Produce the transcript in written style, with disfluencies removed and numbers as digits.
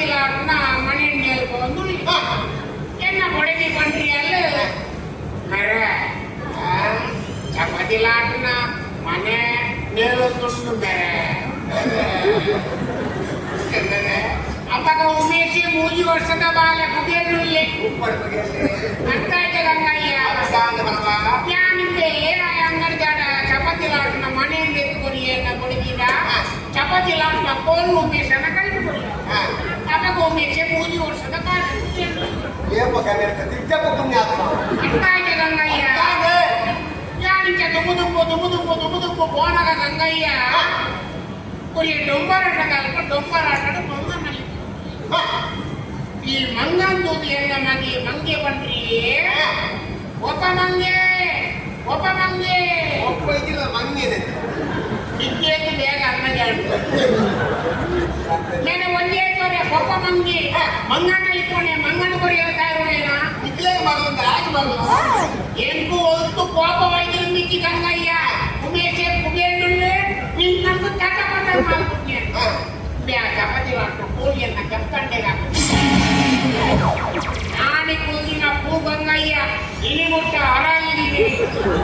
ಚಪಾತಿಲಾಟ್ನ ಮನೆ ಹೇಳ್ಕೊಂಡು ಎನ್ನ ಹೊಡೆದಿ ಬಂದ್ರಿ ಅಲ್ಲ ಮರ ಚಪಾತಿಲಾಟ್ನ ಮನೆ ನೇಲೊಂದುಂಟು ಮೇರೆ ಅಪ್ಪಗ ಉಮೇಶಿ 3 ವರ್ಷದ ಬಾಲ ಕುಡಿಯಲ್ಲೇ ಅಂತ ಗಂಗಯ್ಯ ಯಾನಿಂದೆ ಅಂಗಡಿ ಜಾಡ ಚಪಾತಿಲಾಟ್ನ ಮನೆಯಿಂದ ಎತ್ಕೊರಿ ಏನ ಕೊಡಿದೀರ ಚಪಾತಿಲಾಟ್ನ ಕೋಲ್ ಉಮೇಶನ ಕಳಿದುಕೊಳ್ಳ ಅಪ್ಪಗ ಉಮೇಶಿ 3 ವರ್ಷದ ಬಾಲ ಅಂತ ಗಂಗಯ್ಯ ಯಾನಿಂಚ ದುಮ್ಮು ಬೋನಗ ಗಂಗಯ್ಯ ಕುರಿಯ ಡೊಂಬರಾಟ ಕಲ್ಪ ಡೊಂಬರಾಟದ ಮಂಗನಲ್ಲಿ ಈ ಮಂಗಂದು ಎಲ್ಲ ಮಂಗೆ ಬನ್ರಿ ಒಬ್ಬ ಮಂಗೆ ಇದ್ದೇದು ಬೇಗ ಅನ್ನಗೆ నేను ಒಂದೇ ತೋರೆ ಒಬ್ಬ ಮಂಗೆ ಮಂಗನ ಇಟ್ಕೊಂಡೆ ಮಂಗನ ಕೊರಿಯ ಕಾಯಿರೋನೇನಾ ಇಟ್ಲೇ ಮಗಂದ ಆಗಿ ಮಗನ ಎಂಕು ಒತ್ತು ಕೋಪವಾಗಿರು ಮಿಕ್ಕಿ ಗಂಗಯ್ಯ ಉಮೇಶೆ ಕುಬೇಂಡುಳ್ಳೆ ನಿನ್ನಂದು ತಟಪಟ ಮಾಡ್ಬಿಟ್ನೆ ಚಪಾತಿ ಮಾಡ್ತು ಕೋಳಿಯನ್ನ ಕೆಪ್ಪಂಡೆಗ ನಾಡಿ ಕೂಗಿನ ಪೂ ಗಂಗಯ್ಯ ಇಲಿ ಮುಟ್ಟ ಹರ